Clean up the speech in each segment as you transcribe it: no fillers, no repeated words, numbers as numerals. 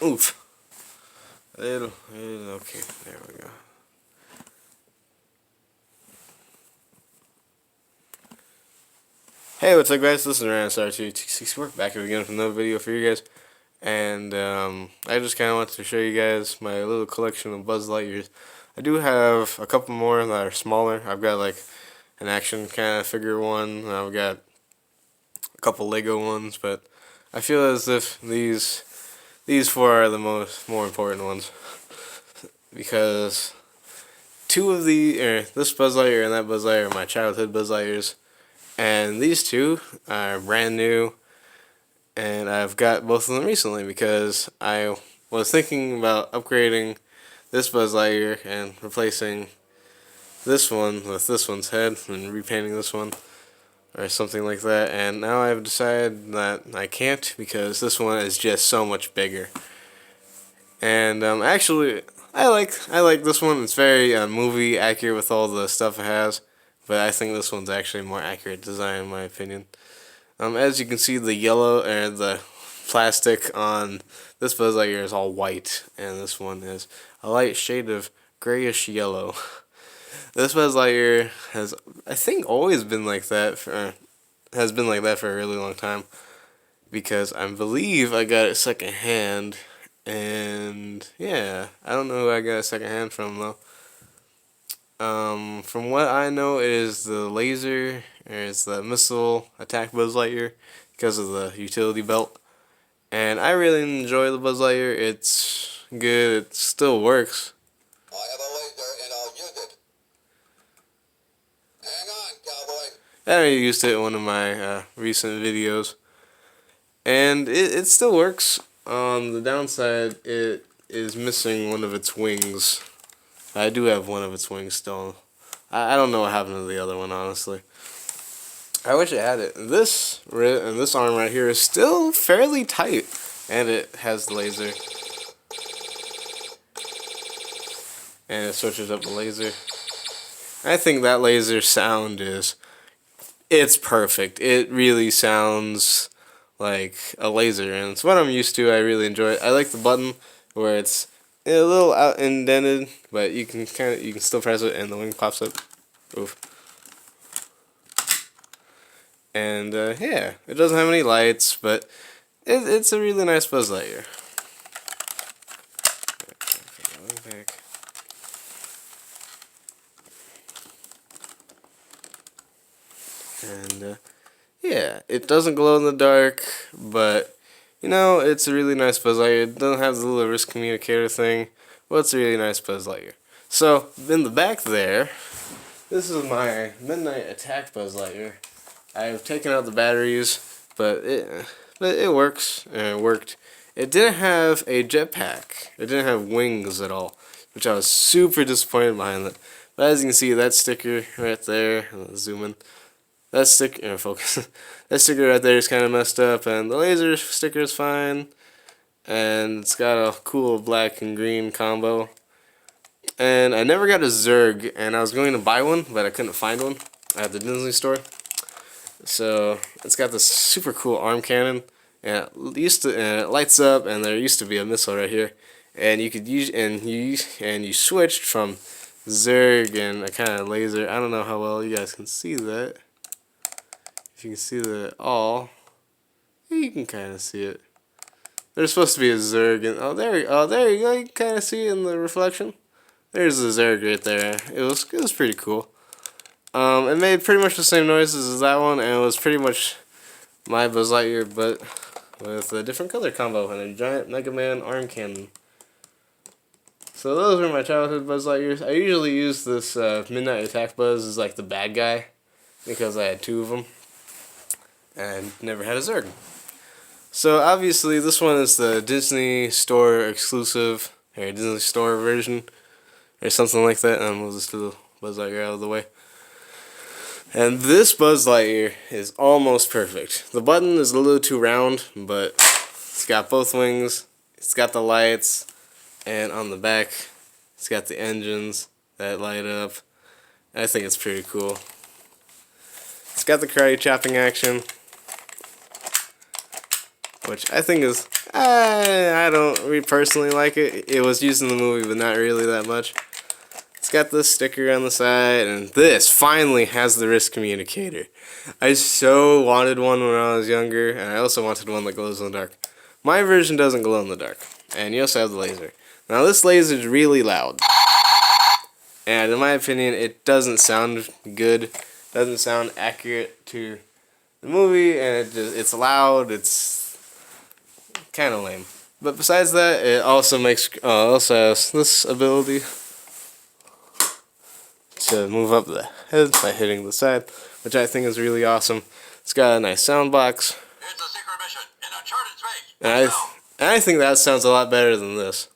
Oof. Okay, there we go. Hey, what's up guys, this is RanStar264 back again with another video for you guys. And I just kind of wanted to show you guys my little collection of Buzz Lightyears. I do have a couple more that are smaller. I've got like an action kind of figure one, and I've got a couple Lego ones, but I feel as if these four are the more important ones. Because two of this Buzz Lightyear and that Buzz Lightyear are my childhood Buzz Lightyears. And these two are brand new, and I've got both of them recently because I was thinking about upgrading this Buzz Lightyear and replacing this one with this one's head and repainting this one or something like that, and now I've decided that I can't because this one is just so much bigger. And actually I like this one. It's very movie accurate with all the stuff it has. But I think this one's actually more accurate design in my opinion. As you can see, the yellow and the plastic on this Buzz Lightyear is all white, and this one is a light shade of grayish yellow. This Buzz Lightyear has, I think, always been like that for a really long time, because I believe I got it second hand, and yeah, I don't know who I got it second hand from though. From what I know, it is the laser, or it's the missile attack Buzz Lightyear because of the utility belt. And I really enjoy the Buzz Lightyear. It's good. It still works. I have a laser and I'll use it. Hang on, cowboy. I already used it in one of my recent videos, and it still works. On the downside, it is missing one of its wings. I do have one of its wings still. I don't know what happened to the other one, honestly. I wish it had it. This arm right here is still fairly tight, and it has the laser. And it switches up the laser. I think that laser sound it's perfect. It really sounds like a laser, and it's what I'm used to. I really enjoy it. I like the button where it's a little out indented, but you can still press it and the wing pops up. Oof. And yeah, it doesn't have any lights, but it's a really nice Buzz Lightyear. And yeah, it doesn't glow in the dark, but you know, it's a really nice Buzz Lightyear. It doesn't have the little wrist communicator thing, but it's a really nice Buzz Lightyear. So, in the back there, this is my Midnight Attack Buzz Lightyear. I've taken out the batteries, but it works, and it worked. It didn't have a jetpack. It didn't have wings at all, which I was super disappointed behind that. But as you can see, that sticker right there, I'll zoom in. That sticker, focus. That sticker right there is kind of messed up, and the laser sticker is fine, and it's got a cool black and green combo. And I never got a Zerg, and I was going to buy one, but I couldn't find one at the Disney store. So it's got this super cool arm cannon, and it lights up, and there used to be a missile right here, and you could use you switched from Zerg and a kind of laser. I don't know how well you guys can see that. If you can see that all, you can kind of see it. There's supposed to be a Zerg, and there you go. You can kind of see it in the reflection. There's the Zerg right there. It was pretty cool. It made pretty much the same noises as that one, and it was pretty much my Buzz Lightyear, but with a different color combo and a giant Mega Man arm cannon. So those were my childhood Buzz Lightyears. I usually use this Midnight Attack Buzz as like the bad guy because I had two of them and never had a Zerg. So obviously this one is the Disney Store exclusive, or Disney Store version, or something like that. We'll just do the Buzz Lightyear out of the way. And this Buzz Lightyear is almost perfect. The button is a little too round, but it's got both wings, it's got the lights, and on the back it's got the engines that light up. I think it's pretty cool. It's got the karate chopping action, which I think is I don't personally like it. It was used in the movie, but not really that much. It's got this sticker on the side, and this finally has the wrist communicator. I so wanted one when I was younger, and I also wanted one that glows in the dark. My version doesn't glow in the dark, and you also have the laser. Now this laser is really loud, and in my opinion, it doesn't sound good. Doesn't sound accurate to the movie, and it's loud. It's kind of lame. But besides that, it also also has this ability to move up the head by hitting the side, which I think is really awesome. It's got a nice sound box. It's a secret mission in uncharted space. And I think that sounds a lot better than this.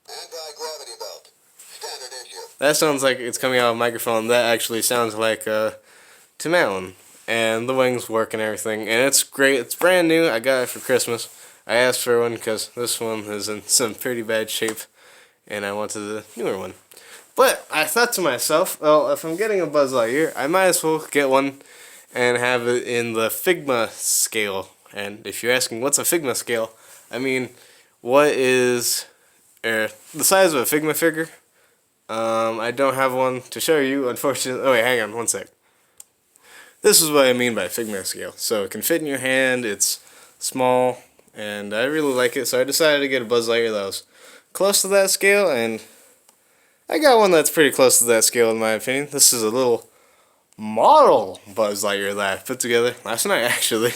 Anti-gravity belt. Standard issue. That sounds like it's coming out of a microphone. That actually sounds like Tim Allen. And the wings work and everything. And it's great. It's brand new. I got it for Christmas. I asked for one because this one is in some pretty bad shape. And I wanted the newer one. But I thought to myself, well, if I'm getting a Buzz Lightyear, I might as well get one and have it in the figma scale. And if you're asking what's a figma scale, I mean, what is the size of a figma figure? I don't have one to show you, unfortunately. Oh wait, hang on one sec. This is what I mean by figma scale. So it can fit in your hand, it's small, and I really like it, so I decided to get a Buzz Lightyear that was close to that scale, and I got one that's pretty close to that scale in my opinion. This is a little model Buzz Lightyear that I put together last night actually.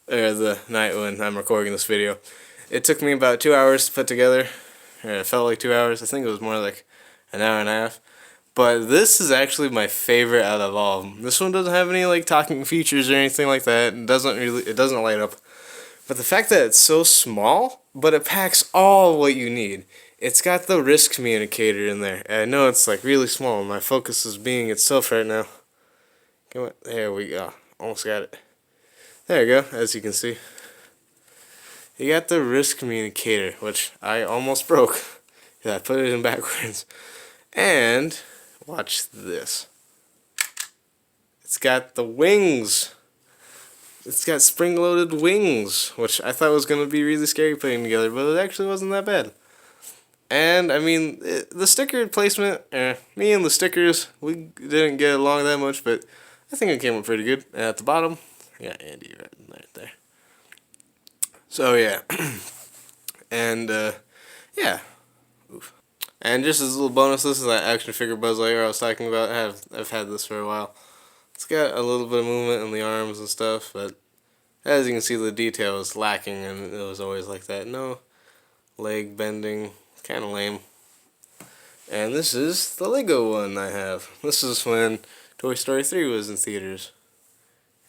Or the night when I'm recording this video. It took me about 2 hours to put together. Or it felt like 2 hours. I think it was more like an hour and a half. But this is actually my favorite out of all of them. This one doesn't have any like talking features or anything like that. It doesn't light up. But the fact that it's so small, but it packs all what you need. It's got the wrist communicator in there. And I know it's like really small. My focus is being itself right now. Come on, there we go. Almost got it. There you go, as you can see. You got the wrist communicator, which I almost broke. Yeah, I put it in backwards. And watch this. It's got the wings. It's got spring-loaded wings, which I thought was going to be really scary putting together, but it actually wasn't that bad. And, I mean, the sticker placement, me and the stickers, we didn't get along that much, but I think it came up pretty good. And at the bottom, I got Andy right there. So, yeah. And, yeah. Oof. And just as a little bonus, this is that action figure Buzz Lightyear I was talking about. I've had this for a while. It's got a little bit of movement in the arms and stuff, but as you can see, the detail is lacking, and it was always like that. No leg bending, kind of lame. And this is the Lego one I have. This is when Toy Story 3 was in theaters.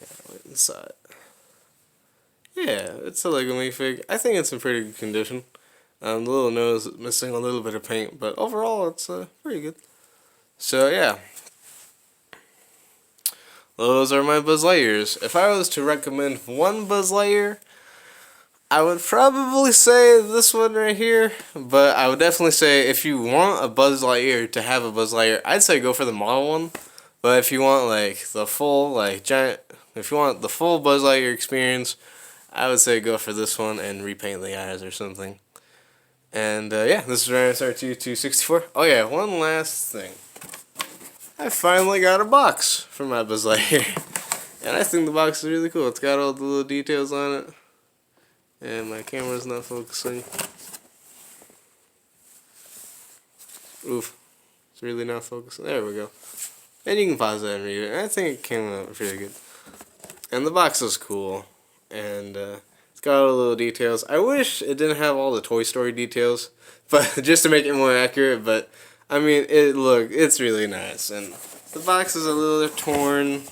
Yeah, I went and saw it. Yeah, it's a Lego minifig. I think it's in pretty good condition. The little nose is missing a little bit of paint, but overall it's pretty good. So yeah. Those are my Buzz Lightyears. If I was to recommend one Buzz Lightyear, I would probably say this one right here. But I would definitely say if you want a Buzz Lightyear to have a Buzz Lightyear, I'd say go for the model one. But if you want like the full if you want the full Buzz Lightyear experience, I would say go for this one and repaint the eyes or something. And yeah, this is RSR2264. Oh yeah, one last thing. I finally got a box for my Buzz Lightyear. And I think the box is really cool. It's got all the little details on it. And my camera's not focusing. Oof. It's really not focusing. There we go. And you can pause that and read it. I think it came out pretty good. And the box is cool. And it's got all the little details. I wish it didn't have all the Toy Story details. But just to make it more accurate. But I mean, it's really nice. And the box is a little torn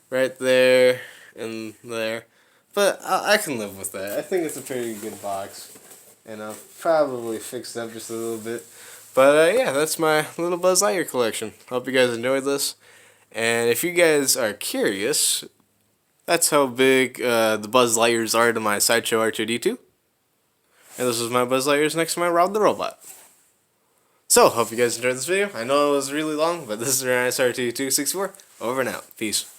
right there and there. But I can live with that. I think it's a pretty good box. And I'll probably fix it up just a little bit. But yeah, that's my little Buzz Lightyear collection. Hope you guys enjoyed this. And if you guys are curious, that's how big the Buzz Lightyears are to my Sideshow R2-D2. And this was my Buzz Lightyears next to my Rob the Robot. So, hope you guys enjoyed this video. I know it was really long, but this is RSR2264. Over and out. Peace.